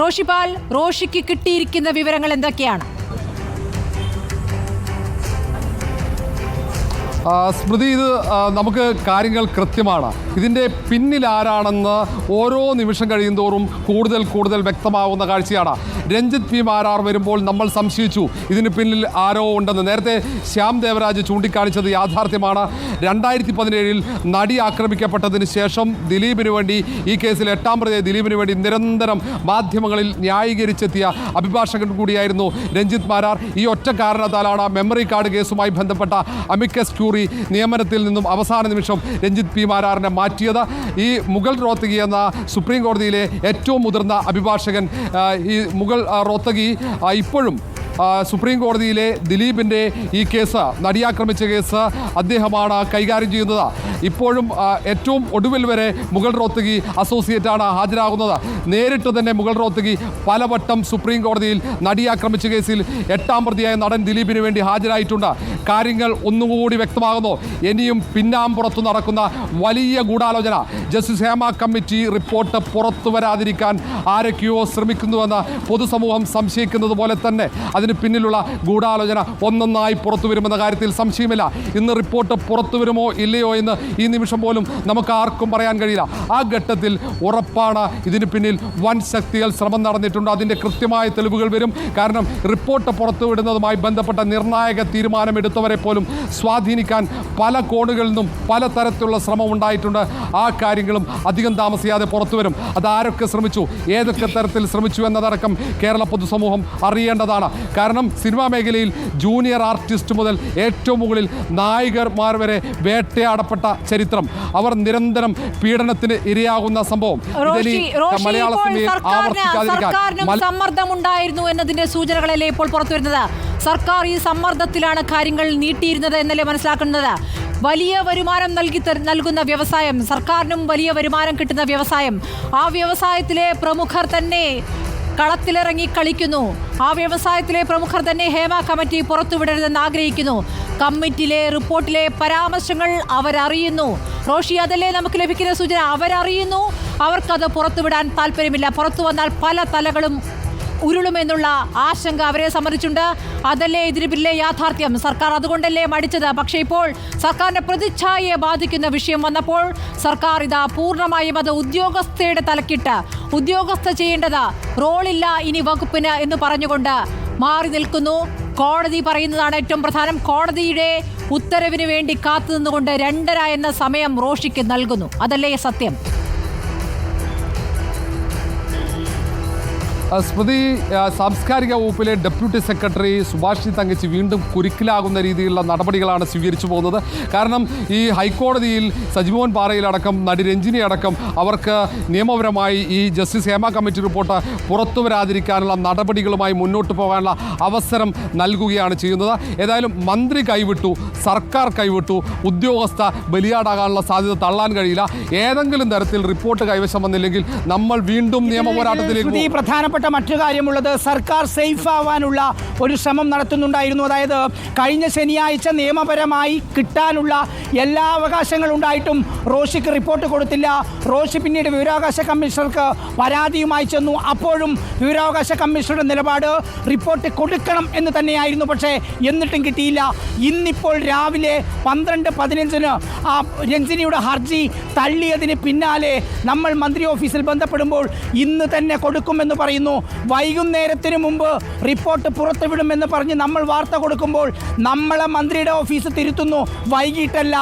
റോഷിപാൽ, റോഷിക്ക് കിട്ടിയിരിക്കുന്ന വിവരങ്ങൾ എന്തൊക്കെയാണ്? സ്മൃതി, ഇത് നമുക്ക് കാര്യങ്ങൾ കൃത്യമാണ്. ഇതിൻ്റെ പിന്നിൽ ആരാണെന്ന് ഓരോ നിമിഷം കഴിയുന്തോറും കൂടുതൽ വ്യക്തമാവുന്ന കാഴ്ചയാണ്. രഞ്ജിത്ത് പി മാരാർ വരുമ്പോൾ നമ്മൾ സംശയിച്ചു ഇതിന് പിന്നിൽ ആരോ ഉണ്ടെന്ന്. നേരത്തെ ശ്യാം ദേവരാജ് ചൂണ്ടിക്കാണിച്ചത് യാഥാർത്ഥ്യമാണ്. 2017 നടി ആക്രമിക്കപ്പെട്ടതിന് ശേഷം ദിലീപിന് വേണ്ടി, ഈ കേസിൽ 8ാം പ്രതി ദിലീപിന് വേണ്ടി നിരന്തരം മാധ്യമങ്ങളിൽ ന്യായീകരിച്ചെത്തിയ അഭിഭാഷകൻ കൂടിയായിരുന്നു രഞ്ജിത്ത് മാരാർ. ഈ ഒറ്റ കാരണത്താലാണ് മെമ്മറി കാർഡ് കേസുമായി ബന്ധപ്പെട്ട അമിക്കസ് ക്യൂറി നിയമനത്തിൽ നിന്നും അവസാന നിമിഷം രഞ്ജിത്ത് പി മാരാറിനെ മാറ്റിയത്. ഈ മുഗൾ റോത്തഗി എന്ന സുപ്രീം കോടതിയിലെ ഏറ്റവും മുതിർന്ന അഭിഭാഷകൻ, ഈ മുഗൾ റോത്തഗി ഇപ്പോഴും സുപ്രീം കോടതിയിലെ ദിലീപിൻ്റെ ഈ കേസ്, നടിയാക്രമിച്ച കേസ് അദ്ദേഹമാണ് കൈകാര്യം ചെയ്യുന്നത്. ഇപ്പോഴും ഏറ്റവും ഒടുവിൽ വരെ മുഗൾ റോത്തഗി അസോസിയേറ്റാണ് ഹാജരാകുന്നത്. നേരിട്ട് തന്നെ മുഗൾ റോത്തഗി പലവട്ടം സുപ്രീം കോടതിയിൽ നടിയാക്രമിച്ച കേസിൽ 8ാം പ്രതിയായ നടൻ ദിലീപിന് വേണ്ടി ഹാജരായിട്ടുണ്ട്. കാര്യങ്ങൾ ഒന്നുകൂടി വ്യക്തമാകുന്നു. ഇനിയും പിന്നാമ്പുറത്തു നടക്കുന്ന വലിയ ഗൂഢാലോചന, ജസ്റ്റിസ് ഹേമ കമ്മിറ്റി റിപ്പോർട്ട് പുറത്തു വരാതിരിക്കാൻ ആരൊക്കെയോ ശ്രമിക്കുന്നുവെന്ന് പൊതുസമൂഹം സംശയിക്കുന്നത് പോലെ തന്നെ അതിന് പിന്നിലുള്ള ഗൂഢാലോചന ഒന്നൊന്നായി പുറത്തു വരുമെന്ന കാര്യത്തിൽ സംശയമില്ല. ഇന്ന് റിപ്പോർട്ട് പുറത്തു വരുമോ ഇല്ലയോ എന്ന് ഈ നിമിഷം പോലും നമുക്ക് ആർക്കും പറയാൻ കഴിയില്ല. ആ ഘട്ടത്തിൽ ഉറപ്പാണ് ഇതിന് പിന്നിൽ വൻ ശക്തികൾ ശ്രമം നടന്നിട്ടുണ്ട്. അതിൻ്റെ കൃത്യമായ തെളിവുകൾ വരും. കാരണം റിപ്പോർട്ട് പുറത്തുവിടുന്നതുമായി ബന്ധപ്പെട്ട നിർണായക തീരുമാനമെടുത്തവരെ പോലും സ്വാധീനിക്കാൻ പല കോണുകളിൽ നിന്നും പല തരത്തിലുള്ള ശ്രമം ഉണ്ടായിട്ടുണ്ട്. ആ കാര്യങ്ങളും അധികം താമസിയാതെ പുറത്തു വരും. അതാരൊക്കെ ശ്രമിച്ചു, ഏതൊക്കെ തരത്തിൽ ശ്രമിച്ചു എന്നതടക്കം കേരള പൊതുസമൂഹം അറിയേണ്ടതാണ്. കാരണം സിനിമാ മേഖലയിൽ ജൂനിയർ ആർട്ടിസ്റ്റ് മുതൽ ഏറ്റവും മുകളിൽ നായികമാർ വരെ വേട്ടയാടപ്പെട്ട ചരിത്രം, അവർ നിരന്തരം പീഡനത്തിന് ഇരയാകുന്ന സംഭവം മലയാള സിനിമയിൽ ആവർത്തിക്കാതിരിക്കാൻ സമ്മർദ്ദമുണ്ടായിരുന്നു എന്നതിന്റെ സൂചനകളല്ലേ ഇപ്പോൾ പുറത്തു വരുന്നത്? സർക്കാർ ഈ സമ്മർദ്ദത്തിലാണ് കാര്യങ്ങൾ നീട്ടിയിരുന്നത് എന്നല്ലേ മനസ്സിലാക്കുന്നത്? വലിയ വരുമാനം നൽകുന്ന വ്യവസായം, സർക്കാരിനും വലിയ വരുമാനം കിട്ടുന്ന വ്യവസായം, ആ വ്യവസായത്തിലെ പ്രമുഖർ തന്നെ കളത്തിലിറങ്ങി കളിക്കുന്നു. ആ വ്യവസായത്തിലെ പ്രമുഖർ തന്നെ ഹേമ കമ്മിറ്റി പുറത്തുവിടരുതെന്ന് ആഗ്രഹിക്കുന്നു. കമ്മിറ്റിയിലെ റിപ്പോർട്ടിലെ പരാമർശങ്ങൾ അവരറിയുന്നു. റോഷി, അതല്ലേ നമുക്ക് ലഭിക്കുന്ന സൂചന? അവരറിയുന്നു, അവർക്കത് പുറത്തുവിടാൻ താല്പര്യമില്ല. പുറത്തു വന്നാൽ പല തലകളും ഉരുളുമെന്നുള്ള ആശങ്ക അവരെ സംബന്ധിച്ചുണ്ട്. അതല്ലേ ഇതിന് പിന്നിലെ യാഥാർത്ഥ്യം? സർക്കാർ അതുകൊണ്ടല്ലേ മടിച്ചത്? പക്ഷേ ഇപ്പോൾ സർക്കാരിന്റെ പ്രതിച്ഛായയെ ബാധിക്കുന്ന വിഷയം വന്നപ്പോൾ സർക്കാർ ഇതാ പൂർണ്ണമായും അത് ഉദ്യോഗസ്ഥയുടെ തലക്കിട്ട്, ഉദ്യോഗസ്ഥ ചെയ്യേണ്ടത് റോളില്ല ഇനി വകുപ്പിന് എന്ന് പറഞ്ഞുകൊണ്ട് മാറി നിൽക്കുന്നു. കോടതി പറയുന്നതാണ് ഏറ്റവും പ്രധാനം. കോടതിയുടെ ഉത്തരവിന് വേണ്ടി കാത്തുനിന്നുകൊണ്ട് 2:30 എന്ന സമയം റോഷിക്ക് നൽകുന്നു. അതല്ലേ സത്യം? സ്മൃതി, സാംസ്കാരിക വകുപ്പിലെ ഡെപ്യൂട്ടി സെക്രട്ടറി സുഭാഷിണി തങ്കച്ചി വീണ്ടും കുരുക്കിലാകുന്ന രീതിയിലുള്ള നടപടികളാണ് സ്വീകരിച്ചു പോകുന്നത്. കാരണം ഈ ഹൈക്കോടതിയിൽ സജിമോഹൻ പാറയിലടക്കം നടി രഞ്ജിനി അടക്കം അവർക്ക് നിയമപരമായി ഈ ജസ്റ്റിസ് ഹേമ കമ്മിറ്റി റിപ്പോർട്ട് പുറത്തു വരാതിരിക്കാനുള്ള നടപടികളുമായി മുന്നോട്ട് പോകാനുള്ള അവസരം നൽകുകയാണ് ചെയ്യുന്നത്. ഏതായാലും മന്ത്രി കൈവിട്ടു, സർക്കാർ കൈവിട്ടു, ഉദ്യോഗസ്ഥ ബലിയാടാകാനുള്ള സാധ്യത തള്ളാൻ കഴിയില്ല. ഏതെങ്കിലും തരത്തിൽ റിപ്പോർട്ട് കൈവശം വന്നില്ലെങ്കിൽ നമ്മൾ വീണ്ടും നിയമ പോരാട്ടത്തിലേക്ക്. മറ്റു കാര്യമുള്ളത്, സർക്കാർ സേഫ് ആവാനുള്ള ഒരു ശ്രമം നടത്തുന്നുണ്ടായിരുന്നു. അതായത് കഴിഞ്ഞ ശനിയാഴ്ച നിയമപരമായി കിട്ടാനുള്ള എല്ലാ അവകാശങ്ങളും ഉണ്ടായിട്ടും റോഷിക്ക് റിപ്പോർട്ട് കൊടുത്തില്ല. റോഷി പിന്നീട് വിവരാവകാശ കമ്മീഷണർക്ക് പരാതിയുമായി ചെന്നു. അപ്പോഴും വിവരാവകാശ കമ്മീഷണറുടെ നിലപാട് റിപ്പോർട്ട് കൊടുക്കണം എന്ന് തന്നെയായിരുന്നു. പക്ഷേ എന്നിട്ടും കിട്ടിയില്ല. ഇന്നിപ്പോൾ രാവിലെ 12:15 ആ രഞ്ജിനിയുടെ ഹർജി തള്ളിയതിന് പിന്നാലെ നമ്മൾ മന്ത്രി ഓഫീസിൽ ബന്ധപ്പെടുമ്പോൾ ഇന്ന് തന്നെ കൊടുക്കുമെന്ന് പറയുന്നു. വൈകുന്നേരത്തിന് മുമ്പ് റിപ്പോർട്ട് പുറത്തുവിടുമെന്ന് പറഞ്ഞ് നമ്മൾ വാർത്ത കൊടുക്കുമ്പോൾ നമ്മളെ മന്ത്രിയുടെ ഓഫീസ് തിരുത്തുന്നു. വൈകിട്ടല്ല,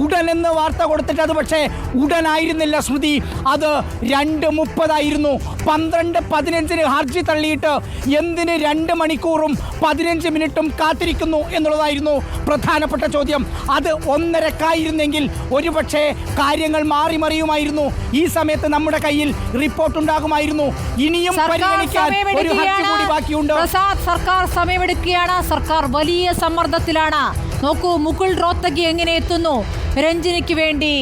ഉടനെന്ന് വാർത്ത കൊടുത്തിട്ട് അത് പക്ഷേ ഉടനായിരുന്നില്ല സ്മൃതി, അത് 2:30 12:15 ഹർജി തള്ളിയിട്ട് എന്തിന് 2 മണിക്കൂറും 15 മിനിറ്റും കാത്തിരിക്കുന്നു എന്നുള്ളതായിരുന്നു പ്രധാനപ്പെട്ട ചോദ്യം. അത് 1:30 ഒരുപക്ഷെ കാര്യങ്ങൾ മാറിമറിയുമായിരുന്നു. ഈ സമയത്ത് നമ്മുടെ കയ്യിൽ റിപ്പോർട്ട് ഉണ്ടാകുമായിരുന്നു. ഇനിയും പരിഗണിക്കാൻ ഒരു ഹർജി കൂടി ബാക്കിയുണ്ട്. സർക്കാർ സമയമെടുക്കുകയാണ്. സർക്കാർ വലിയ സമ്മർദ്ദത്തിലാണ്. നോക്കൂ, മുകുൾ റോത്തഗി എങ്ങനെ എത്തുന്നു രഞ്ജിനിക്ക് വേണ്ടി.